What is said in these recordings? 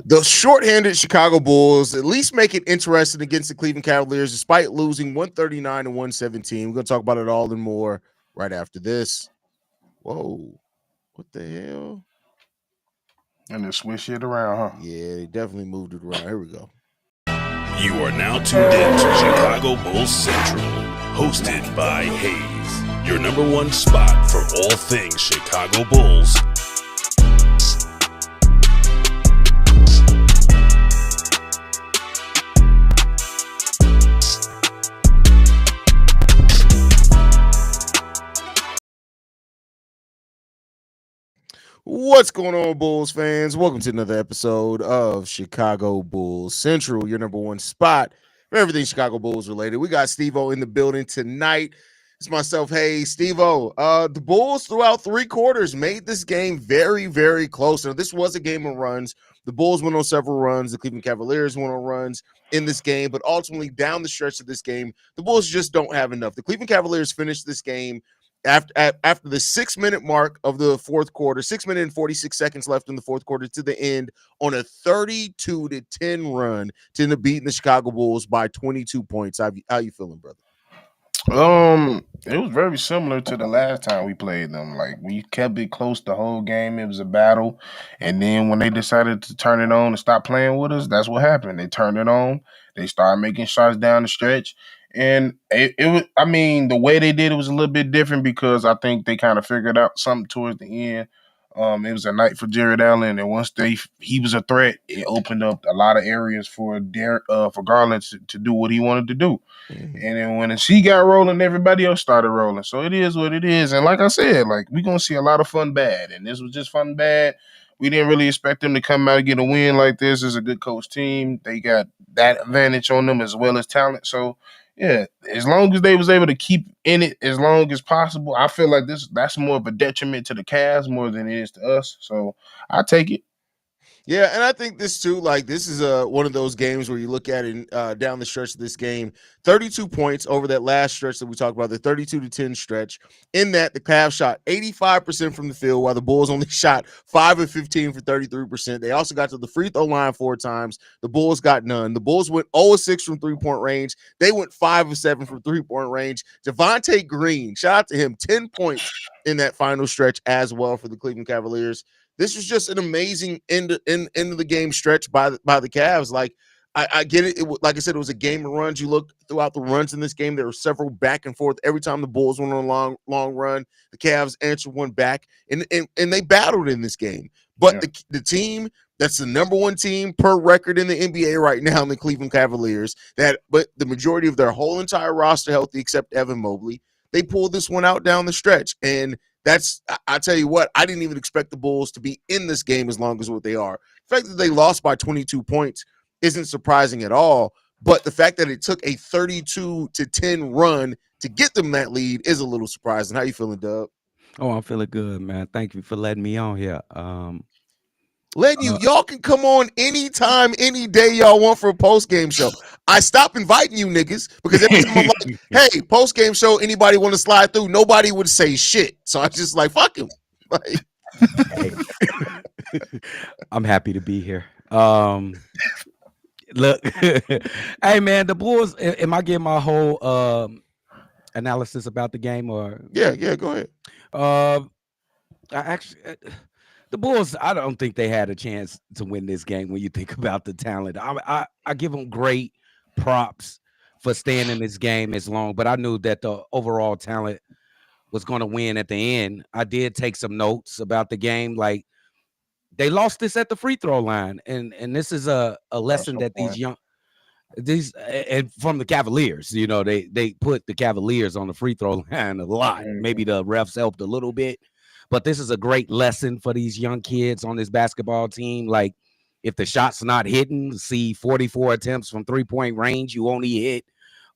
The shorthanded Chicago Bulls at least make it interesting against the Cleveland Cavaliers, despite losing 139 to 117. We're going to talk about it all and more right after this. Whoa, what the hell? And then switch it around, huh? Yeah, they definitely moved it around. Here we go. You are now tuned in to Chicago Bulls Central, hosted by Haize, your number one spot for all things Chicago Bulls. What's going on, Bulls fans? Welcome to another episode of Chicago Bulls Central, your number one spot for everything Chicago Bulls related. We got Stevo in the building tonight. It's myself, Haize. Stevo, the Bulls throughout three quarters made this game very, very close. Now, this was a game of runs. The Bulls went on several runs. The Cleveland Cavaliers went on runs in this game, but ultimately down the stretch of this game, the Bulls just don't have enough. The Cleveland Cavaliers finished this game after the 6-minute mark of the fourth quarter, 6 minutes and 46 seconds left in the fourth quarter to the end, on a 32-10 run to end up beating the Chicago Bulls by 22 points. How you feeling, brother? It was very similar to the last time we played them. Like, we kept it close the whole game. It was a battle, and then when they decided to turn it on and stop playing with us, that's what happened. They turned it on. They started making shots down the stretch, and it was. I mean, the way they did it was a little bit different because I think they kind of figured out something towards the end. It was a night for Jared Allen, and once he was a threat, it opened up a lot of areas for Garland to do what he wanted to do. Mm-hmm. And then when she got rolling, everybody else started rolling. So it is what it is. And like I said, like, we're gonna see a lot of fun bad, and this was just fun bad. We didn't really expect them to come out and get a win like this. It's a good coach team. They got that advantage on them as well as talent. So yeah, as long as they was able to keep in it as long as possible, I feel like that's more of a detriment to the Cavs more than it is to us. So I take it. Yeah, and I think this too, like, this is one of those games where you look at it down the stretch of this game, 32 points over that last stretch that we talked about, the 32-10 stretch. In that, the Cavs shot 85% from the field, while the Bulls only shot 5 of 15 for 33%. They also got to the free throw line 4 times. The Bulls got none. The Bulls went 0 of 6 from three-point range. They went 5 of 7 from three-point range. Javonte Green, shout out to him, 10 points in that final stretch as well for the Cleveland Cavaliers. This was just an amazing end of the game stretch by the Cavs. Like, I get it. Like I said, it was a game of runs. You look throughout the runs in this game, there were several back and forth. Every time the Bulls went on a long run, the Cavs answered one back, and they battled in this game. But the team that's the number one team per record in the NBA right now, in the Cleveland Cavaliers, but the majority of their whole entire roster healthy except Evan Mobley, they pulled this one out down the stretch. And I tell you what, I didn't even expect the Bulls to be in this game as long as what they are. The fact that they lost by 22 points isn't surprising at all, but the fact that it took a 32-10 run to get them that lead is a little surprising. How you feeling, Dub? Oh, I'm feeling good, man. Thank you for letting me on here. Y'all can come on anytime, any day y'all want for a post-game show. I stopped inviting you niggas because every time I'm like, hey, post-game show, anybody want to slide through? Nobody would say shit. So I just like, fuck him. Like, I'm happy to be here. Look, hey man, the Bulls, am I getting my whole analysis about the game or? Yeah, go ahead. The Bulls, I don't think they had a chance to win this game when you think about the talent. I give them great props for staying in this game as long, but I knew that the overall talent was going to win at the end. I did take some notes about the game. Like, they lost this at the free throw line, and this is a lesson that and from the Cavaliers, you know, they put the Cavaliers on the free throw line a lot. Maybe the refs helped a little bit. But this is a great lesson for these young kids on this basketball team. Like, if the shot's not hitting, see 44 attempts from three-point range, you only hit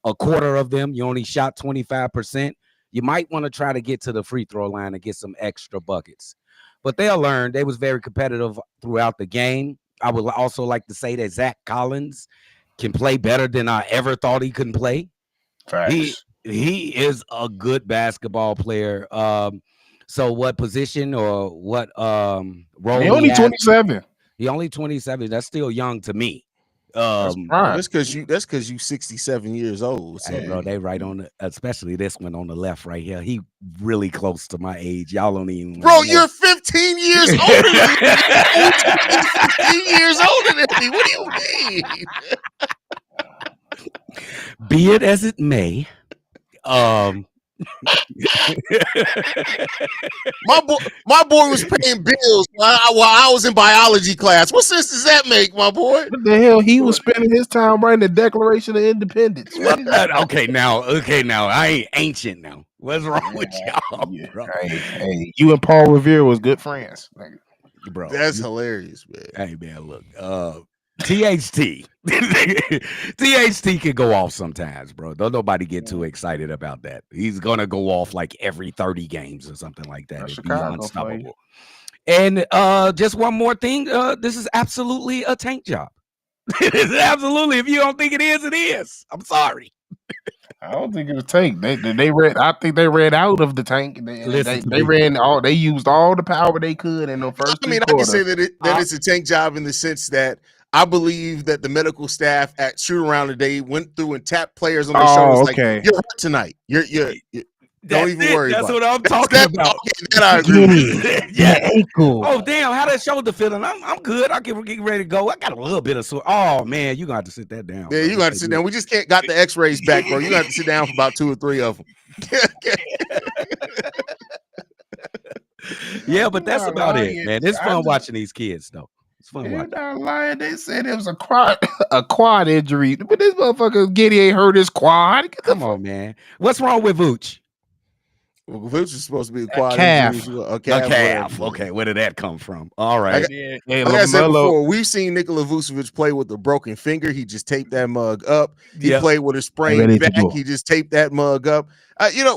a quarter of them. You only shot 25%. You might want to try to get to the free throw line and get some extra buckets. But they'll learn. They was very competitive throughout the game. I would also like to say that Zach Collins can play better than I ever thought he couldn't play. Facts. He is a good basketball player. So what position or what role? He only 27. He only 27. That's still young to me. That's Well, prime. that's because you 67 years old. So. Hey, bro, they right on the, especially this one on the left right here. He really close to my age. Y'all don't even Bro, know. you're 15 years older than me. You're 15 years older than me. What do you mean? Be it as it may, My boy was paying bills while I was in biology class. What sense does that make, my boy? What the hell? He was spending his time writing the Declaration of Independence. What is that? okay, now, I ain't ancient now. What's wrong with y'all, Yeah. bro? Hey, you and Paul Revere was good friends. Bro, That's hilarious, man. hey man, look, THT, THT can go off sometimes, bro. Don't nobody get too excited about that. He's gonna go off like every 30 games or something like that. That's It'd be Chicago for you. unstoppable. And just one more thing, this is absolutely a tank job. It is absolutely. If you don't think it is. I'm sorry. I don't think it was tank. They ran. I think they ran out of the tank. They ran all. They used all the power they could in the first. I mean, I can say that it's a tank job in the sense that I believe that the medical staff at shoot around today went through and tapped players on their shoulders like, "You're hurt tonight. You're don't even worry That's about what I'm talking about. Okay, that I agree with. Yeah, ankle. Oh damn, how that shoulder feeling? I'm good. I get ready to go. I got a little bit of sore. Oh man, you gonna have to sit that down. Yeah, you got to sit down. We just can't got the X-rays back, bro. You got to sit down for about 2 or 3 of them. Yeah, but that's about it, man. It's fun watching these kids, though. It's fun watching. Not lying. They said it was a quad injury, but this motherfucker Giddy ain't hurt his quad. Come on, man. What's wrong with Vooch? Well, Vooch is supposed to be a quad calf. injury. A calf. Okay, where did that come from? All right. Like I said before, we've seen Nikola Vucevic play with a broken finger. He just taped that mug up. He played with a sprained back. He just taped that mug up.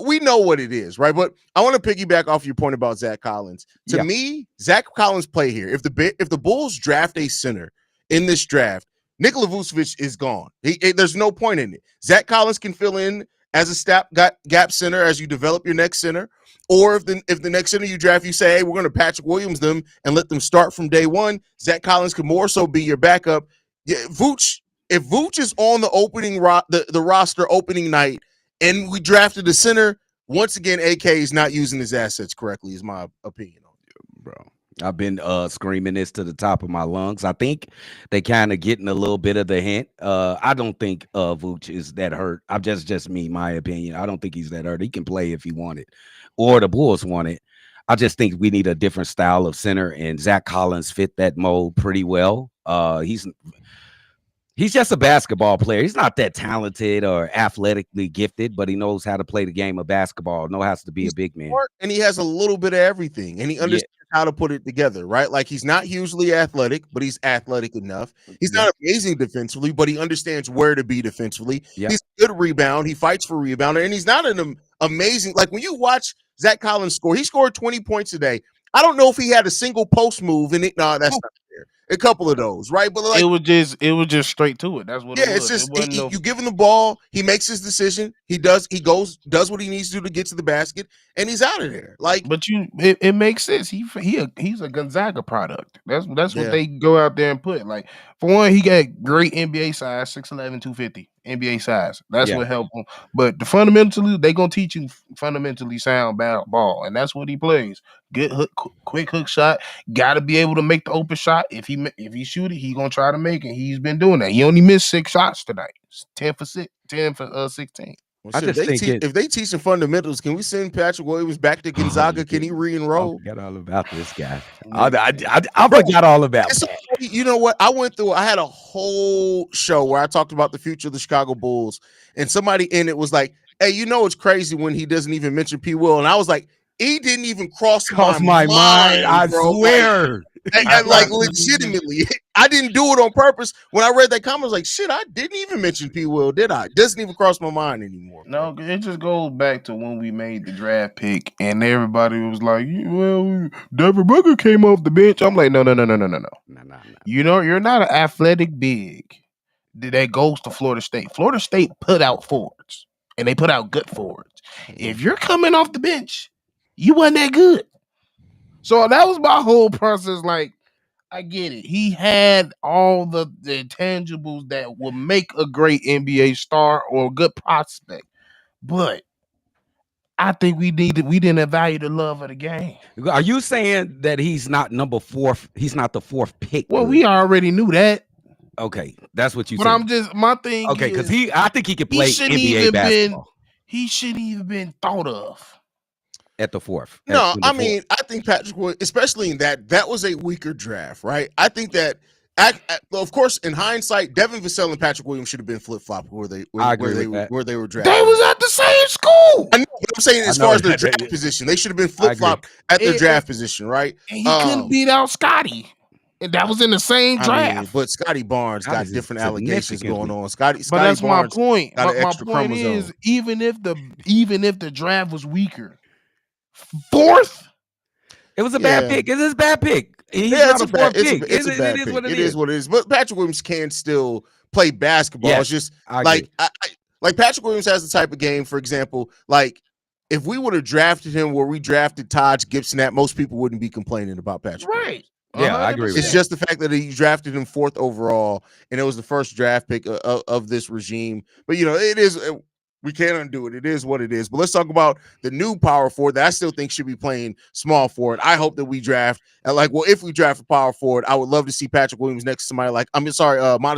We know what it is, right? But I want to piggyback off your point about Zach Collins. To me, Zach Collins play here. If the Bulls draft a center in this draft, Nikola Vucevic is gone. There's no point in it. Zach Collins can fill in as a gap center as you develop your next center, or if the next center you draft, you say, hey, we're going to Patrick Williams them and let them start from day one. Zach Collins could more so be your backup. Yeah, if Vooch is on the opening the roster opening night, and we drafted a center, once again, AK is not using his assets correctly, is my opinion on it, bro. I've been screaming this to the top of my lungs. I think they kind of getting a little bit of the hint. I don't think Vooch is that hurt. I'm just me, my opinion. I don't think he's that hurt. He can play if he wanted, or the Bulls want it. I just think we need a different style of center, and Zach Collins fit that mold pretty well. He's just a basketball player. He's not that talented or athletically gifted, but he knows how to play the game of basketball. Knows how to be a big man, and he has a little bit of everything, and he understands how to put it together, right? Like he's not hugely athletic, but he's athletic enough. He's not amazing defensively, but he understands where to be defensively. He's a good rebound. He fights for rebound, and he's not an amazing. Like when you watch Zach Collins score, he scored 20 points today. I don't know if he had a single post move in it. No, that's not there. A couple of those, right? But like, it was just straight to it. That's what. Yeah, it's just you give him the ball, he makes his decision. He does what he needs to do to get to the basket, and he's out of there. Like, but it makes sense. He's a Gonzaga product. That's what they go out there and put. Like for one, he got great NBA size, 6'11", 250 NBA size. That's what helped him. But fundamentally, they gonna teach you fundamentally sound ball, and that's what he plays. Good hook, quick hook shot. Got to be able to make the open shot. If he shoot it, he gonna try to make it. He's been doing that. He only missed 6 shots tonight. 10 for 16. Well, if they teach the fundamentals, can we send Patrick Williams back to Gonzaga? Can he re-enroll? I forgot all about this guy. I forgot all about that. You know what? I had a whole show where I talked about the future of the Chicago Bulls, and somebody in it was like, hey, it's crazy when he doesn't even mention P. Will. And I was like, he didn't even cross my mind. I swear. Like legitimately, I didn't do it on purpose. When I read that comment, I was like, shit, I didn't even mention P. Will, did I? It doesn't even cross my mind anymore. No, it just goes back to when we made the draft pick and everybody was like, well, Devin Booker came off the bench. I'm like, no. You're not an athletic big that goes to Florida State. Florida State put out forwards, and they put out good forwards. If you're coming off the bench, you wasn't that good. So that was my whole process. Like, I get it. He had all the intangibles that will make a great NBA star or a good prospect. But I think we didn't value the love of the game. Are you saying that he's not number 4? He's not the 4th pick? Well, we already knew that. Okay, that's what you But said. I'm just my thing. Okay, because I think he could play NBA basketball. He shouldn't even been thought of at the 4th. No, I mean, I think Patrick Williams, especially in that was a weaker draft, right? I think that, of course, in hindsight, Devin Vassell and Patrick Williams should have been flip flop where they were drafted. They was at the same school. I know, but I'm saying as far as their draft position, they should have been flip flop at their draft position, right? And he couldn't beat out Scotty. And that was in the same draft. I mean, but Scotty Barnes got different allegations going on. But that's Barnes my point. got an my extra point chromosome. is, even if the draft was weaker, 4th, it was a bad pick. It is a bad pick. He's not a 4th pick. It's a bad pick. It is what it is. But Patrick Williams can still play basketball. Yes, it's just like Patrick Williams has the type of game, for example, like if we would have drafted him where we drafted Taj Gibson at, most people wouldn't be complaining about Patrick Williams. Yeah, I agree with It's just the fact that he drafted him 4th overall, and it was the first draft pick of this regime. But, it is we can't undo it. It is what it is. But let's talk about the new power forward that I still think should be playing small forward. I hope that we draft, if we draft a power forward, I would love to see Patrick Williams next to somebody like, Modest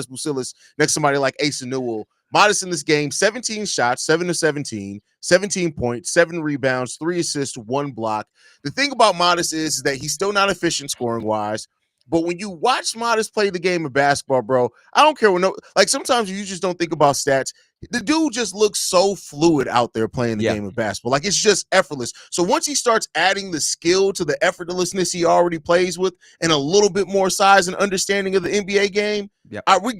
Vucevic next to somebody like Asa Newell. Modest in this game, 17 shots, 7 of 17, 17 points, 7 rebounds, 3 assists, 1 block. The thing about Modest is that he's still not efficient scoring wise. But when you watch Modest play the game of basketball, bro, I don't care sometimes you just don't think about stats. The dude just looks so fluid out there playing the game of basketball. Like, it's just effortless. So once he starts adding the skill to the effortlessness he already plays with and a little bit more size and understanding of the NBA game,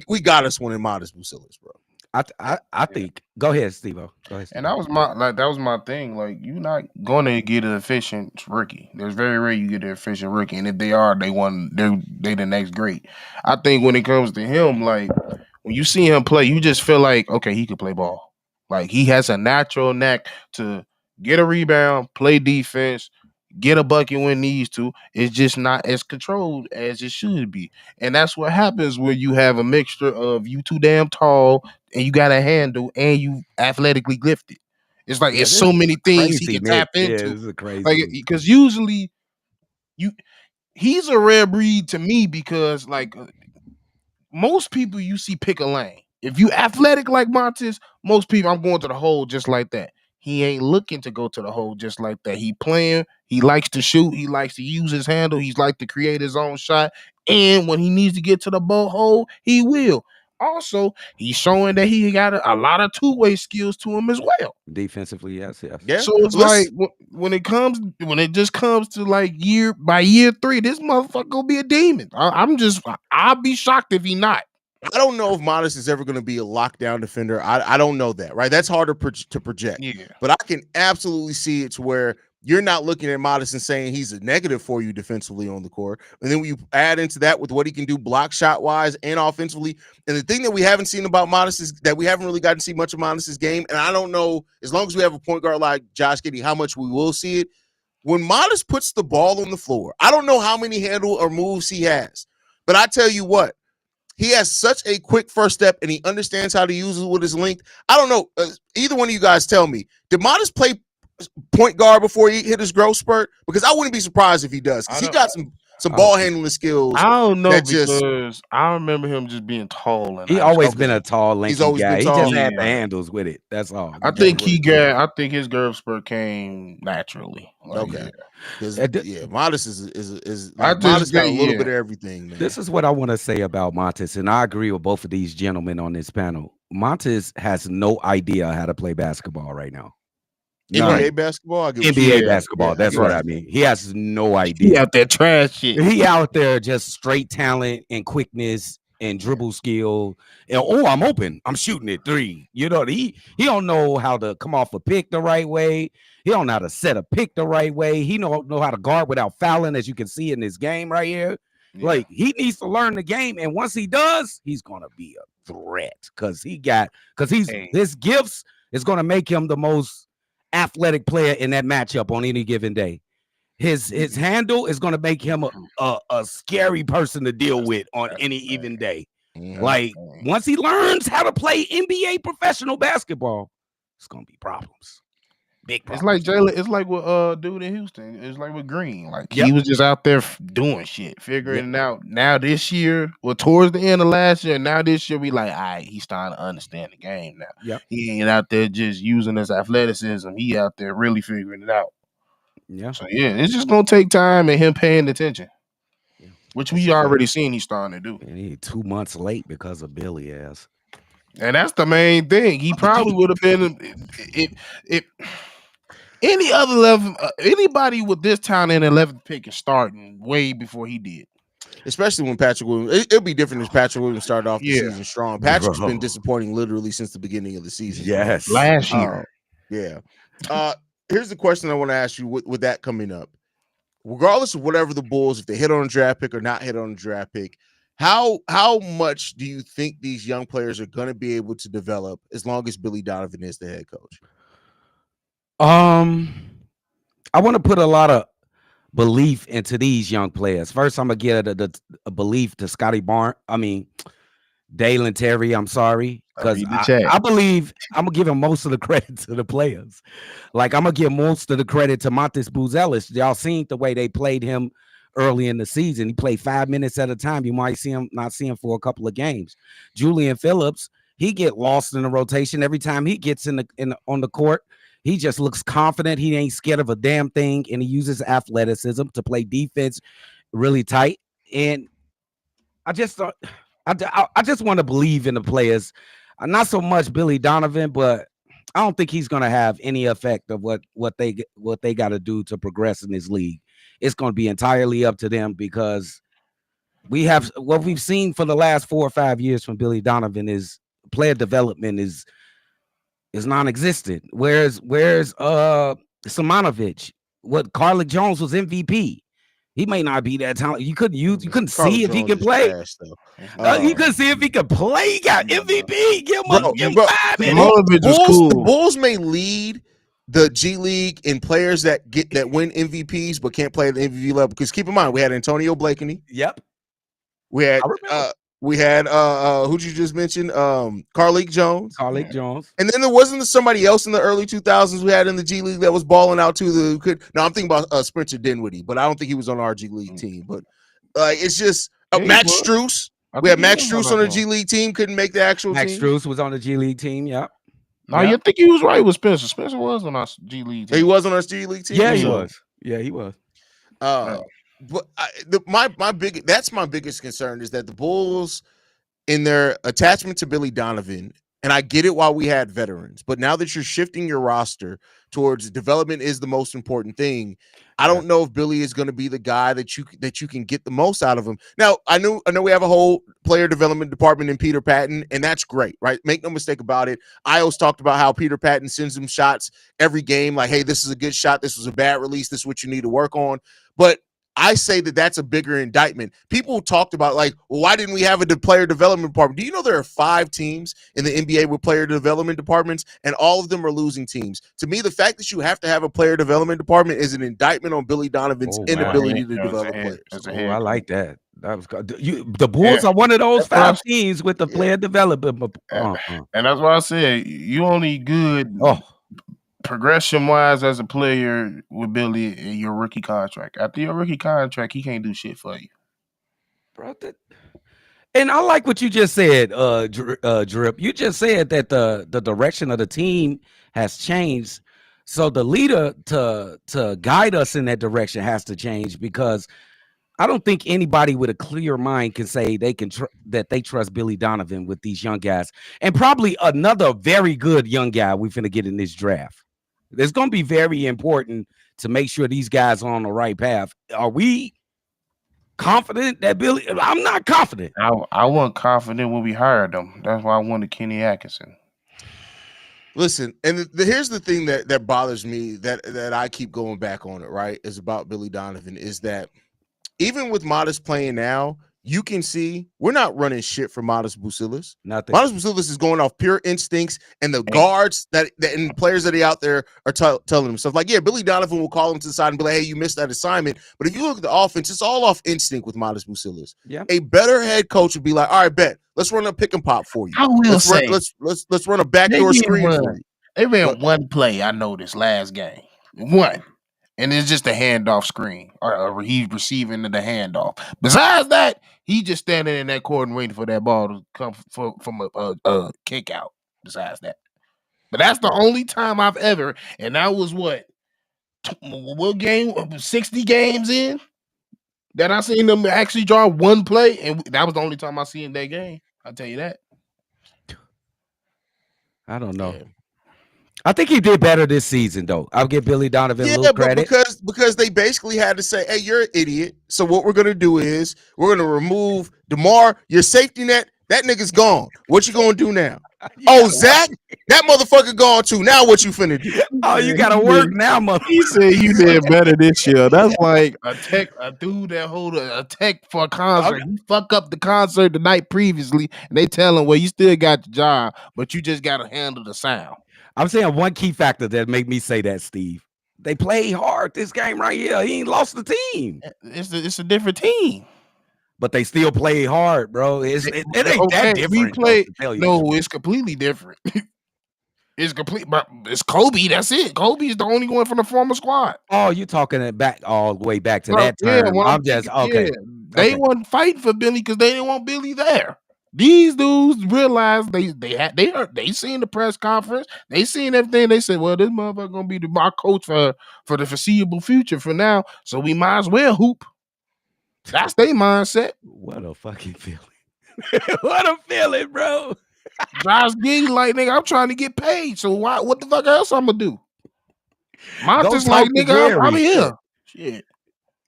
we got us one in Modest Vucevic, bro. I think. Go ahead, Stevo. Go ahead. And that was my thing. Like, you're not going to get an efficient rookie. There's very rare you get an efficient rookie, and if they are, they the next great. I think when it comes to him, like when you see him play, you just feel like, okay, he could play ball. Like, he has a natural knack to get a rebound, play defense, get a bucket when needs to. It's just not as controlled as it should be. And that's what happens when you have a mixture of you too damn tall and you got a handle and you athletically gifted. It's like it's so many things he can tap into. Yeah, this is crazy. Like, because usually he's a rare breed to me because most people you see pick a lane. If you athletic like Montes, most people, I'm going to the hole just like that. He ain't looking to go to the hole just like that. He playing. He likes to shoot. He likes to use his handle. He's like to create his own shot. And when he needs to get to the boat hole, he will. Also, he's showing that he got a lot of two-way skills to him as well. Defensively, yes. Yeah. So it's like when it just comes to like year 3, this motherfucker gonna be a demon. I'll be shocked if he not. I don't know if Modest is ever going to be a lockdown defender. I don't know that, right? That's hard to project. Yeah. But I can absolutely see it to where you're not looking at Modest and saying he's a negative for you defensively on the court. And then when you add into that with what he can do block shot wise and offensively. And the thing that we haven't seen about Modest is that we haven't really gotten to see much of Modest's game. And I don't know, as long as we have a point guard like Josh Giddey, how much we will see it. When Modest puts the ball on the floor, I don't know how many handle or moves he has. But I tell you what, he has such a quick first step, and he understands how to use it with his length. I don't know. Either one of you guys tell me, did Modest play point guard before he hit his growth spurt? Because I wouldn't be surprised if he does. Because he got some ball handling skills. I don't know because I remember him just being tall. He always been a tall, lanky guy. He just had the handles with it. That's all. I think his growth spurt came naturally. Okay. Because Modest is Modest got a little bit of everything, man. This is what I want to say about Montes, and I agree with both of these gentlemen on this panel. Montes has no idea how to play basketball right now. NBA basketball? NBA basketball. Yeah, that's what I mean. He has no idea. He out there trash shit. He out there just straight talent and quickness and dribble skill. And, I'm open. I'm shooting it 3. You know, he don't know how to come off a pick the right way. He don't know how to set a pick the right way. He don't know how to guard without fouling, as you can see in this game right here. Yeah. Like, he needs to learn the game. And once he does, he's going to be a threat because his gifts is going to make him the most athletic player in that matchup on any given day. His handle is going to make him a scary person to deal with on any even day. Like once he learns how to play NBA professional basketball, it's going to be problems. Big problems. It's like Jalen. It's like with dude in Houston. It's like with Green. Like he was just out there doing shit, figuring it out. Now this year, well, towards the end of last year, now this year we like, all right, he's starting to understand the game now. Yep. He ain't out there just using his athleticism. He out there really figuring it out. Yeah. So yeah, it's just gonna take time and him paying attention, which we already seen he's starting to do. And he 2 months late because of Billy ass. And that's the main thing. He probably would have been if any other level, anybody with this talent and 11th pick is starting way before he did. Especially when Patrick Williams, it'll be different if Patrick Williams started off the season strong. Patrick's been disappointing literally since the beginning of the season. Yes, last year. Yeah. Here's the question I want to ask you with that coming up. Regardless of whatever the Bulls, if they hit on a draft pick or not hit on a draft pick, how much do you think these young players are going to be able to develop as long as Billy Donovan is the head coach? I want to put a lot of belief into these young players. First, I'm gonna give a belief to Dalen Terry. I'm sorry, because I believe I'm gonna give him most of the credit to the players. Like I'm gonna give most of the credit to Montes Buzelis. Y'all seen the way they played him early in the season. He played 5 minutes at a time. You might not see him for a couple of games. Julian Phillips, he get lost in the rotation every time he gets on the court. He just looks confident. He ain't scared of a damn thing, and he uses athleticism to play defense really tight. And I just thought, I just want to believe in the players. Not so much Billy Donovan, but I don't think he's going to have any effect of what they got to do to progress in this league. It's going to be entirely up to them because we have what we've seen for the last 4 or 5 years from Billy Donovan is player development is non-existent. Where's Simonovic? What Carlik Jones was MVP. He may not be that talented. You couldn't see if he can play. You couldn't see if he could play. He got MVP. Give him 5 minutes. The Bulls may lead the G League in players that win MVPs but can't play at the MVP level. Because keep in mind, we had Antonio Blakeney. Yep. We had who'd you just mention? Carlik Jones. Carlik Jones. And then there wasn't somebody else in the early 2000s we had in the G League that was balling out too. No, I'm thinking about Spencer Dinwiddie, but I don't think he was on our G League team. But it's just Max Strus. We had Max Strus on the G League team, couldn't make the actual team. Max Strus was on the G League team, yeah. No, you think he was right with Spencer. Spencer was on our G League team. He was on our G League team? Yeah, he was. Yeah, he was. But my biggest concern is that the Bulls, in their attachment to Billy Donovan, and I get it while we had veterans, but now that you're shifting your roster towards development is the most important thing. I don't know if Billy is going to be the guy that you can get the most out of him. Now, I know we have a whole player development department in Peter Patton, and that's great, right? Make no mistake about it. I always talked about how Peter Patton sends him shots every game, like, hey, this is a good shot, this was a bad release, this is what you need to work on. But I say that that's a bigger indictment. People talked about like, well, why didn't we have a player development department? Do you know there are 5 teams in the NBA with player development departments, and all of them are losing teams? To me, the fact that you have to have a player development department is an indictment on Billy Donovan's inability to develop players. I like that. That was good. The Bulls are one of those 5 teams with the player development. And that's why I said you only good. Progression wise as a player with Billy in your rookie contract. After your rookie contract, he can't do shit for you, bro. And I like what you just said, Drip. You just said that the direction of the team has changed, so the leader to guide us in that direction has to change, because I don't think anybody with a clear mind can say they can that they trust Billy Donovan with these young guys, and probably another very good young guy we finna get in this draft. It's going to be very important to make sure these guys are on the right path. Are we confident that Billy? I'm not confident. I wasn't confident when we hired him. That's why I wanted Kenny Atkinson. Listen, and here's the thing that bothers me that I keep going back on it, right, is about Billy Donovan, is that even with Modest playing now, you can see we're not running shit for Modest Bucilis. Nothing. Modest Bucilis is going off pure instincts, and the guards that and players that are out there are telling him stuff like, yeah, Billy Donovan will call him to the side and be like, hey, you missed that assignment. But if you look at the offense, it's all off instinct with Modest Bucilis. Yeah. A better head coach would be like, all right, bet. Let's run a pick and pop for you. I will say, let's run a backdoor screen for you. They ran one play, I noticed, last game. One. And it's just a handoff screen, or he's receiving the handoff. Besides that, he just standing in that court and waiting for that ball to come from a kick out. Besides that, but that's the only time I've ever, and that was what game 60 games in that I seen them actually draw one play, and that was the only time I seen that game. I'll tell you that. I don't know. Yeah. I think he did better this season, though. I'll give Billy Donovan a little credit. Because they basically had to say, hey, you're an idiot. So what we're going to do is we're going to remove DeMar, your safety net. That nigga's gone. What you going to do now? Oh, Zach, that motherfucker gone too. Now what you finna do? Oh, you got to work now, motherfucker. He said you did better this year. That's like a dude that hold a tech for a concert. Okay. He fuck up the concert the night previously, and they tell him, well, you still got the job, but you just got to handle the sound. I'm saying one key factor that make me say that, Steve. They play hard this game right here. He ain't lost the team. It's a different team. But they still play hard, bro. It ain't that different. It's completely different. It's complete, but it's Coby. That's it. Kobe's the only one from the former squad. Oh, you talking it back all the way back to that time. Yeah, I'm just okay. Yeah. They wasn't fighting for Billy because they didn't want Billy there. These dudes realized they seen the press conference, they seen everything. They said, well, this motherfucker gonna be my coach for the foreseeable future for now. So we might as well hoop. That's their mindset. What a fucking feeling. What a feeling, bro. Josh Giddey, like, nigga, I'm trying to get paid. So what the fuck else I'm gonna do? Monster's like, nigga, I'm here. Shit.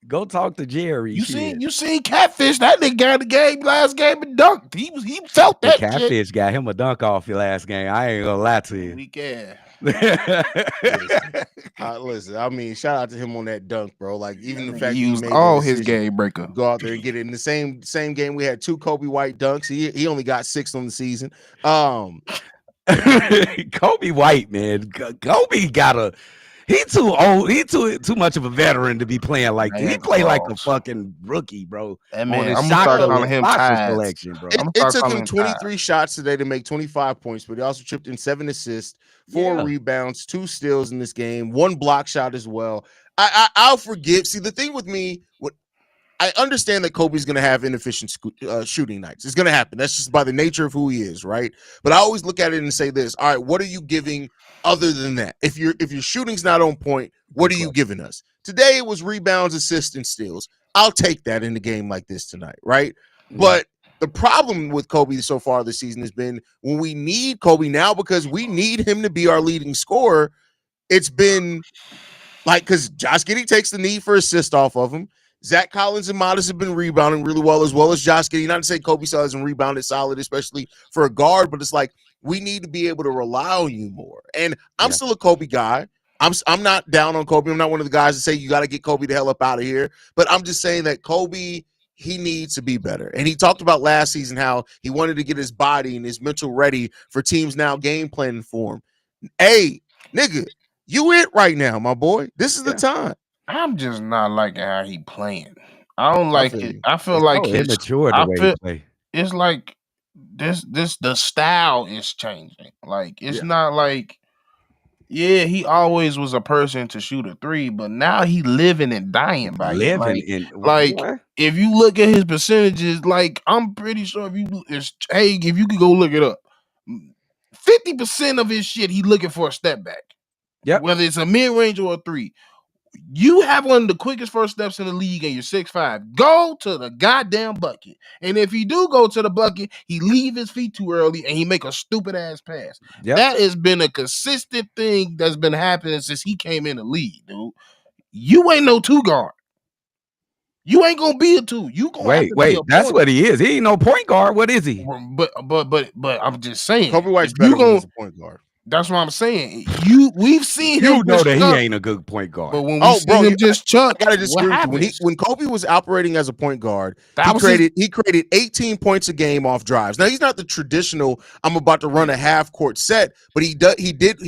Go talk to Jerry. You seen Catfish? That nigga got the game last game and dunked. He felt that. Catfish shit. Got him a dunk off your last game. I ain't gonna lie to you. We can. Listen, I mean, shout out to him on that dunk, bro. Like, even the fact he used all his game breaker. Go out there and get it. In the same game, we had 2 Coby White dunks. He only got 6 on the season. Coby White, man. Kobe got he too old. He too much of a veteran to be playing like that. He play like a fucking rookie, bro. That man, I'm gonna start calling him collection, bro. It took him 23 shots today to make 25 points, but he also chipped in 7 assists, 4 rebounds, 2 steals in this game, 1 block shot as well. I'll forgive. See, the thing with me, I understand that Kobe's going to have inefficient shooting nights. It's going to happen. That's just by the nature of who he is, right? But I always look at it and say this: all right, what are you giving other than that? If your shooting's not on point, what are you giving us? Today it was rebounds, assists, and steals. I'll take that in a game like this tonight, right? Mm-hmm. But the problem with Kobe so far this season has been when we need Kobe now because we need him to be our leading scorer. It's been like because Josh Giddey takes the need for assist off of him. Zach Collins and Modest have been rebounding really well as Josh Giddey. Not to say Kobe still hasn't rebounded solid, especially for a guard, but it's like we need to be able to rely on you more. And I'm still a Kobe guy. I'm not down on Kobe. I'm not one of the guys that say you got to get Kobe the hell up out of here. But I'm just saying that Kobe, he needs to be better. And he talked about last season how he wanted to get his body and his mental ready for teams now game planning for him. Hey, nigga, you it right now, my boy. This is the time. I'm just not liking how he playing. I don't like it. I feel like it's immature the way he play. It's like this the style is changing. Like it's not like he always was a person to shoot a 3, but now he living and dying by it. If you look at his percentages, like I'm pretty sure if you could go look it up, 50% of his shit he looking for a step back. Yeah, whether it's a mid range or a 3. You have one of the quickest first steps in the league and you're 6'5". Go to the goddamn bucket. And if he do go to the bucket, he leave his feet too early and he make a stupid ass pass. Yep. That has been a consistent thing that's been happening since he came in the league, dude. You ain't no 2 guard. You ain't gonna be a 2. You gonna wait. That's what he is. He ain't no point guard. What is he? But I'm just saying. Kobe White's better than a point guard. That's what I'm saying. We've seen him. You know that he ain't a good point guard. But when we see him just chuck, I gotta disagree with you. When Kobe was operating as a point guard, he created 18 points a game off drives. Now he's not the traditional I'm about to run a half court set, but he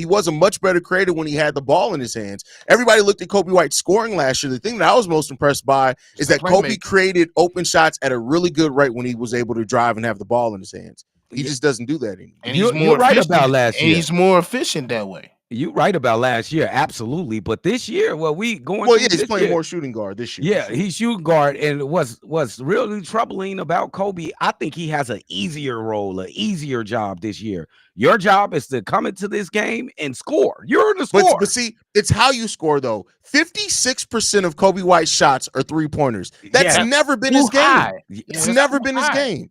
was a much better creator when he had the ball in his hands. Everybody looked at Coby White scoring last year. The thing that I was most impressed by is that Kobe created open shots at a really good rate when he was able to drive and have the ball in his hands. He just doesn't do that anymore. And you're right about last year. And he's more efficient that way. You're right about last year, absolutely. But this year, he's playing more shooting guard this year. Yeah, he's shooting guard. And what's really troubling about Kobe, I think he has an easier role, an easier job this year. Your job is to come into this game and score. You're the scorer. But see, it's how you score, though. 56% of Coby White's shots are three-pointers. That's never been his game. It's never been his game.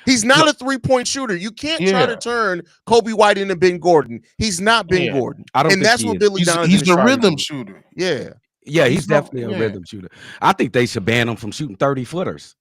He's not a three-point shooter. You can't try to turn Coby White into Ben Gordon. He's not Ben Gordon. And that's what Billy Donovan is. He's the rhythm shooter. Yeah, he's definitely a rhythm shooter. I think they should ban him from shooting 30-footers.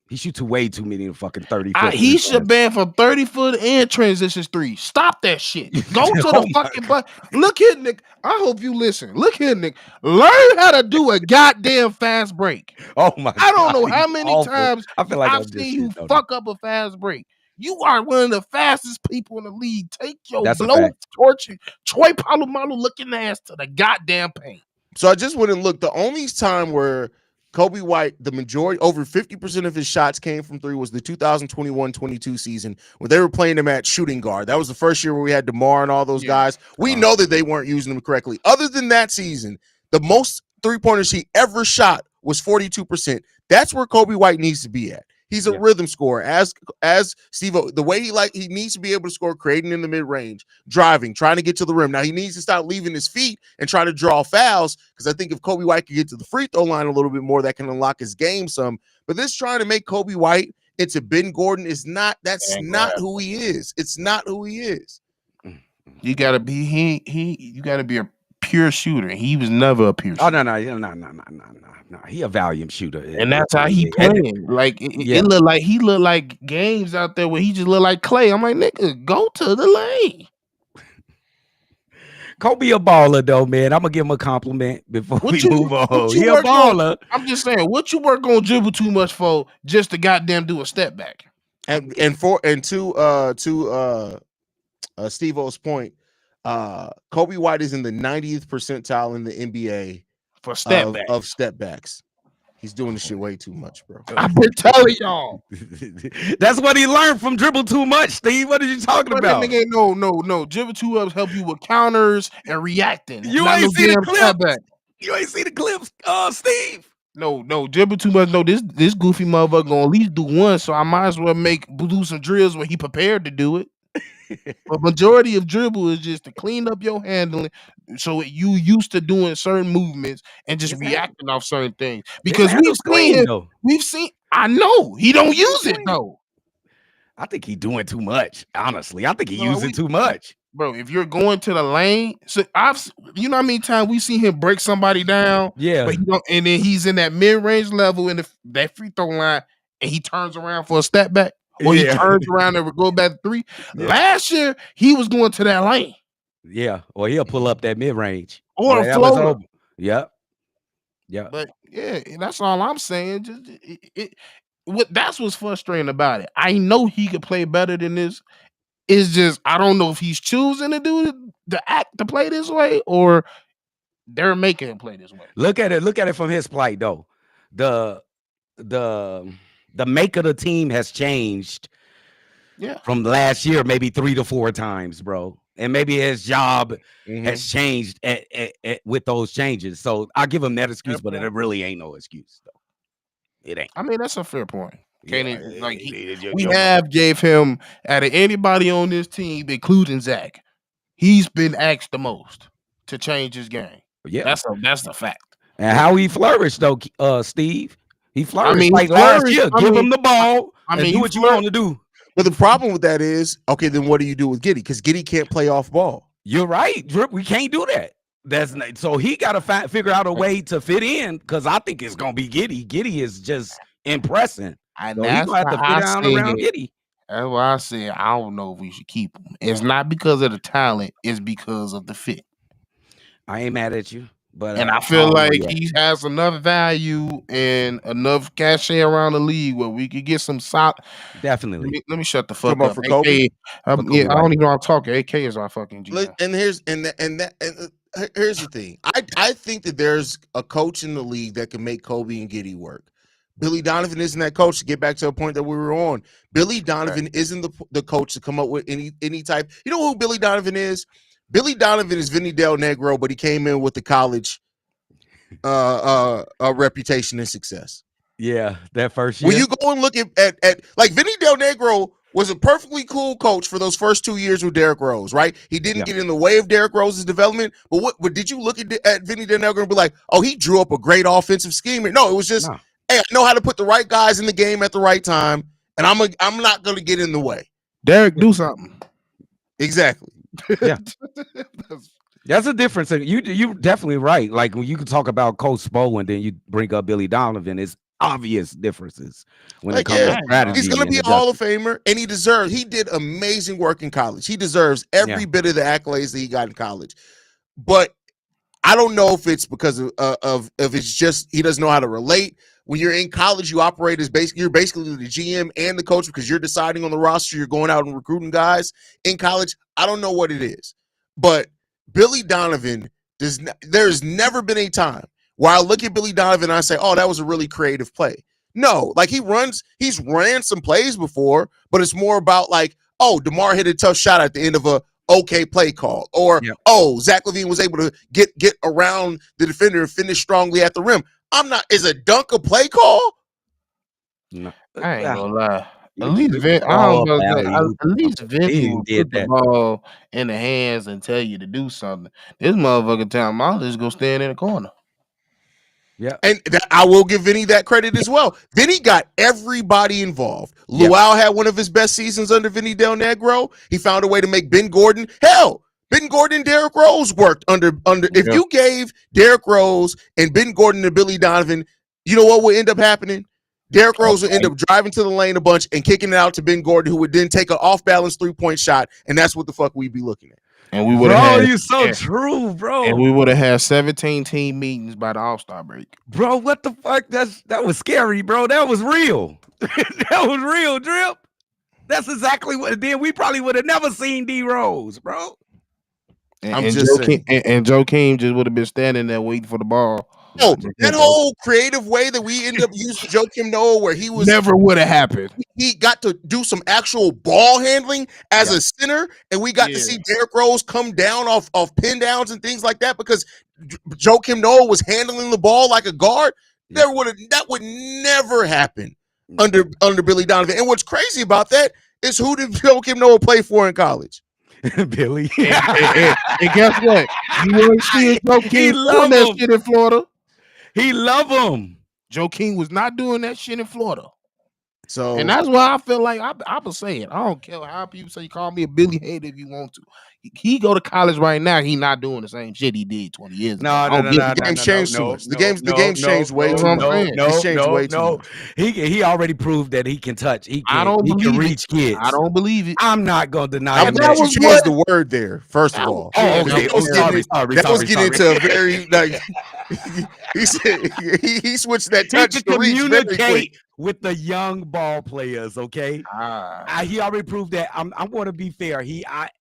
He shoots way too many fucking 30-footers. He should ban for 30-foot and transitions three. Stop that shit. Go to the fucking butt. Look here, Nick. I hope you listen. Look here, Nick. Learn how to do a goddamn fast break. Oh my God. I don't know how many times I've seen you fuck up a fast break. You are one of the fastest people in the league. Take your blow torch, Troy Polamalu looking ass to the goddamn paint. So I just went and looked. The only time where Coby White, the majority, over 50% of his shots came from three was the 2021-22 season when they were playing him at shooting guard. That was the first year where we had DeMar and all those guys. We know that they weren't using him correctly. Other than that season, the most three-pointers he ever shot was 42%. That's where Coby White needs to be at. He's a rhythm scorer. As Stevo, the way he needs to be able to score, creating in the mid-range, driving, trying to get to the rim. Now he needs to stop leaving his feet and try to draw fouls, because I think if Coby White could get to the free throw line a little bit more, that can unlock his game some. But this trying to make Coby White into Ben Gordon is not. That's not who he is. It's not who he is. You gotta be you gotta be a pure shooter. He was never a pure shooter. Oh no. He a volume shooter, and that's how he playing. Like it looked like he looked like games out there where he just looked like Clay. I'm like, nigga, go to the lane. Kobe a baller though, man. I'm gonna give him a compliment before we move on. He a baller. I'm just saying, what you work on dribble too much for just to goddamn do a step back? And to Steve-O's point, Coby White is in the 90th percentile in the NBA for step backs. He's doing this shit way too much, bro. I've been telling y'all. That's what he learned from dribble too much, Steve. What are you talking about? Nigga, no. Dribble too much help you with counters and reacting. You ain't see the clips. You ain't see the clips, Steve. No, dribble too much. No, this goofy motherfucker gonna at least do one, so I might as well do some drills when he prepared to do it. But majority of dribble is just to clean up your handling, so you used to doing certain movements and just reacting off certain things. Because we've seen. I know he don't use it though. I think he doing too much. Honestly, I think he using too much, bro. If you're going to the lane, so you know how many times we see him break somebody down, but and then he's in that mid range level in that free throw line, and he turns around for a step back. Or he turns around and go back to three. Yeah. Last year, he was going to that lane. Yeah, or he'll pull up that mid-range. Or a floater. Yep. But, that's all I'm saying. That's what's frustrating about it. I know he could play better than this. It's just, I don't know if he's choosing to do to play this way, or they're making him play this way. Look at it from his plight, though. The make of the team has changed from last year, maybe 3 to 4 times, bro. And maybe his job has changed with those changes. So I'll give him that excuse, but it really ain't no excuse, though. It ain't. I mean, that's a fair point. We have gave him, out of anybody on this team, including Zach, he's been asked the most to change his game. Yeah, that's a fact. And how he flourished, though, Steve. He flourished last year. Give him the ball and do what you want to do. But the problem with that is, okay, then what do you do with Giddey? Because Giddey can't play off ball. You're right, Drip. We can't do that. So he got to figure out a way to fit in, because I think it's going to be Giddey. Giddey is just impressing. And so he's going to have to fit down around Giddey. That's why I said I don't know if we should keep him. It's not because of the talent; it's because of the fit. I ain't mad at you, but And I I feel don't know like yet. he has enough value and enough cachet around the league where we could get some solid. Definitely. Let me shut the Talking fuck about up. for AK, Coby? yeah, Coby I White. don't even know what I'm talking. AK is our fucking GM. And here's the thing. I think that there's a coach in the league that can make Coby and Giddey work. Billy Donovan isn't that coach. To get back to a point that we were on, Billy Donovan isn't the coach to come up with any type. You know who Billy Donovan is? Billy Donovan is Vinny Del Negro, but he came in with the college reputation and success. Yeah, that first year. When you go and look at like Vinny Del Negro was a perfectly cool coach for those first 2 years with Derrick Rose, right? He didn't get in the way of Derrick Rose's development. But did you look at Vinny Del Negro and be like, oh, he drew up a great offensive scheme? No, it was just, hey, I know how to put the right guys in the game at the right time, and I'm not gonna get in the way. Derrick, do something. Exactly. Yeah. That's a difference. You definitely right. Like when you can talk about Coach Spo and then you bring up Billy Donovan, it's obvious differences when it comes to strategy. He's going to be a Hall of Famer, and he did amazing work in college. He deserves every bit of the accolades that he got in college. But I don't know if it's because of if it's just he doesn't know how to relate. When you're in college, you operate as you're basically the GM and the coach because you're deciding on the roster. You're going out and recruiting guys in college. I don't know what it is, but Billy Donovan there's never been a time where I look at Billy Donovan and I say, oh, that was a really creative play. No, like he's ran some plays before, but it's more about like, oh, DeMar hit a tough shot at the end of a okay play call, or oh, Zach LaVine was able to get around the defender and finish strongly at the rim. Is a dunk a play call? No. I ain't gonna lie. At least Vinny will put the ball in the hands and tell you to do something. This motherfucker time, I'll just go stand in the corner. Yeah, and I will give Vinny that credit as well. Vinny got everybody involved. Luau had one of his best seasons under Vinny Del Negro. He found a way to make Ben Gordon. Hell, Ben Gordon and Derrick Rose worked under. If you gave Derrick Rose and Ben Gordon to Billy Donovan, you know what would end up happening? Derrick Rose would end up driving to the lane a bunch and kicking it out to Ben Gordon, who would then take an off-balance three-point shot, and that's what the fuck we'd be looking at. And we would have you're so true, bro. And we would have had 17 team meetings by the All-Star break. Bro, what the fuck? That was scary, bro. That was real. That was real, Drip. That's exactly what. Then we probably would have never seen D Rose, bro. And Joakim just would have been standing there waiting for the ball. Oh, that whole creative way that we end up using Joakim Noah, where he was never would have happened. He got to do some actual ball handling as a center, and we got to see Derrick Rose come down off pin downs and things like that because Joakim Noah was handling the ball like a guard. That would never happen under Billy Donovan. And what's crazy about that is who did Joakim Noah play for in college? Billy. and guess what? You want to see Joakim doing that shit in Florida? He love him. Joakim was not doing that shit in Florida. So, and that's why I feel like I was saying, I don't care how people say you call me a Billy hater if you want to. He go to college right now. He not doing the same shit he did 20 years ago. The game's changed too much. The game's changed way too much. He already proved that he can touch. He can reach kids. I don't believe it. I'm not gonna deny it. That was changed the word there. First of all, that was getting into a very like. He said he switched that touch to communicate with the young ball players. Okay, he already proved that. I'm going to be fair. Let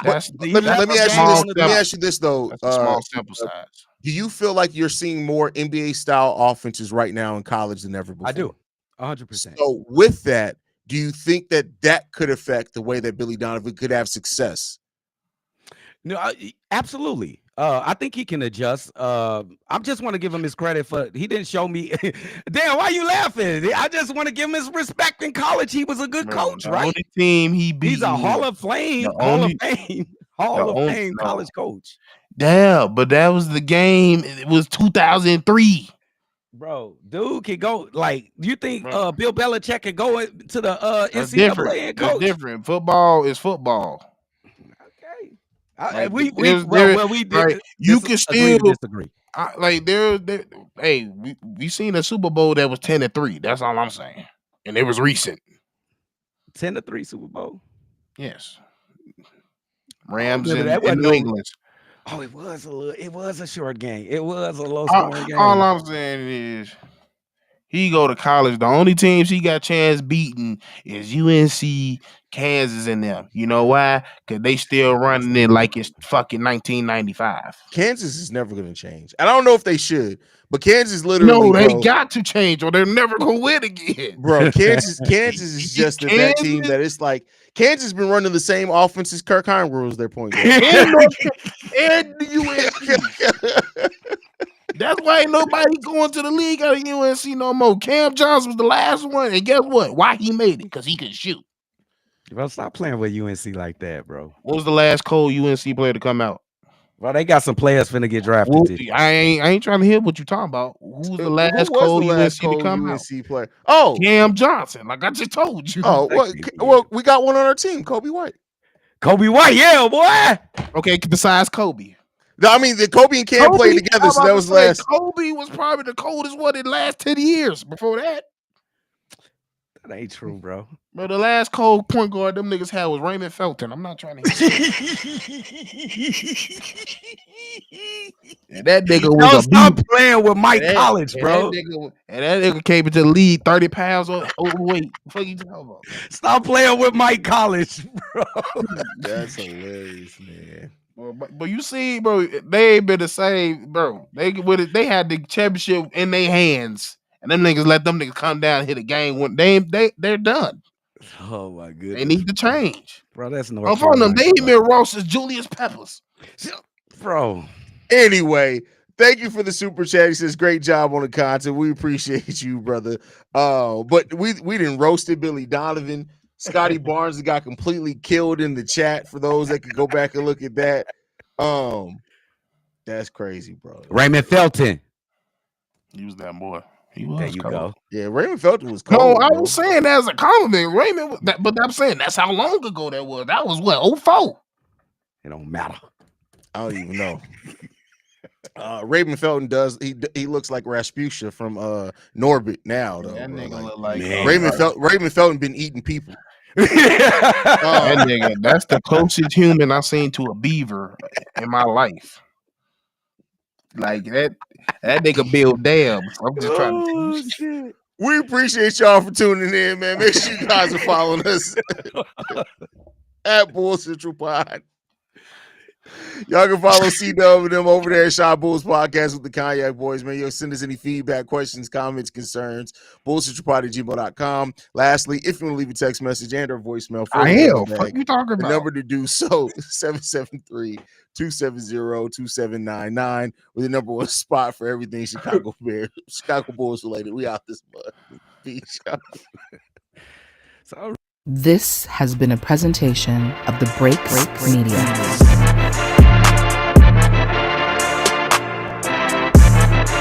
me ask you this though. That's a small sample size. Do you feel like you're seeing more NBA style offenses right now in college than ever before? I do, 100%. So with that, do you think that could affect the way that Billy Donovan could have success? No, absolutely. I think he can adjust. I just want to give him his credit for he didn't show me. Damn, why are you laughing? I just want to give him his respect in college. He was a good coach, right? Only team he beat. He's a Hall of Fame college coach. Damn, but that was the game. It was 2003. Bro, dude can go like you think Bill Belichick can go to the NCAA and coach? It's different. Football is football. We did. Right. You can still disagree. We seen a Super Bowl that was 10-3. That's all I'm saying, and it was recent. 10-3 Super Bowl. Yes. Rams and That wasn't New England. Oh, it was a short game. It was a low scoring game. All I'm saying is he go to college. The only teams he got chance beating is UNC, Kansas, and them. You know why? Because they still running it like it's fucking 1995. Kansas is never going to change. I don't know if they should, but Kansas literally. No, they got to change, or they're never gonna win again, bro. Kansas is just that team that it's like Kansas has been running the same offense as Kirk Hines rules their point guard. and the UNC. That's why ain't nobody going to the league out of UNC no more. Cam Johnson was the last one, and guess what? Why he made it? Because he could shoot. Bro, stop playing with UNC like that, bro. What was the last cold UNC player to come out? Bro, they got some players finna get drafted. I ain't trying to hear what you talking about. Who's the last cold UNC to come out? Player? Oh, Cam Johnson. Like I just told you. Oh, well, we got one on our team, Coby White. Coby White, yeah, boy. Okay, besides Coby. I mean, the Coby and Cam played together, so that was last. Coby was probably the coldest one in the last 10 years. Before that, that ain't true, bro. But the last cold point guard them niggas had was Raymond Felton. I'm not trying to hear and that nigga was stop playing with Mike Collins, bro. And that nigga came into the league 30 pounds overweight. What you talking about? Stop playing with Mike Collins, bro. That's hilarious, man. But you see, bro, they ain't been the same, bro. They had the championship in their hands, and them niggas let them niggas come down and hit a game when they're done. Oh my goodness, they need to change, bro. That's no. I'm on them. They even Ross as Julius Peppers, bro. Anyway, thank you for the super chat. He says, "Great job on the content. We appreciate you, brother." But we didn't roasted Billy Donovan. Scotty Barnes got completely killed in the chat. For those that could go back and look at that, that's crazy, bro. Raymond Felton, he was that boy. He was. There you go. Yeah, Raymond Felton was cold. No, I was saying that as a compliment, Raymond. But I'm saying that's how long ago that was. That was what 04. It don't matter. I don't even know. Raymond Felton does. He looks like Rasputia from Norbit now. Though, that nigga like, look like Raymond Felton been eating people. That nigga, that's the closest human I've seen to a beaver in my life. Like that nigga build dams. I'm just trying to shit. We appreciate y'all for tuning in, man. Make sure you guys are following us at Bull Central Pod. Y'all can follow C-dub and them over there at Shot Bulls Podcast with the Cognac Boys, man. You'll send us any feedback, questions, comments, concerns, bullcentralpod@gmail.com. Lastly, if you want to leave a text message and or voicemail, what you talking about? The number to do so, 773-270-2799, with the number one spot for everything Chicago Bears, Chicago Bulls related. We out this month. Peace out. This has been a presentation of the Break Media.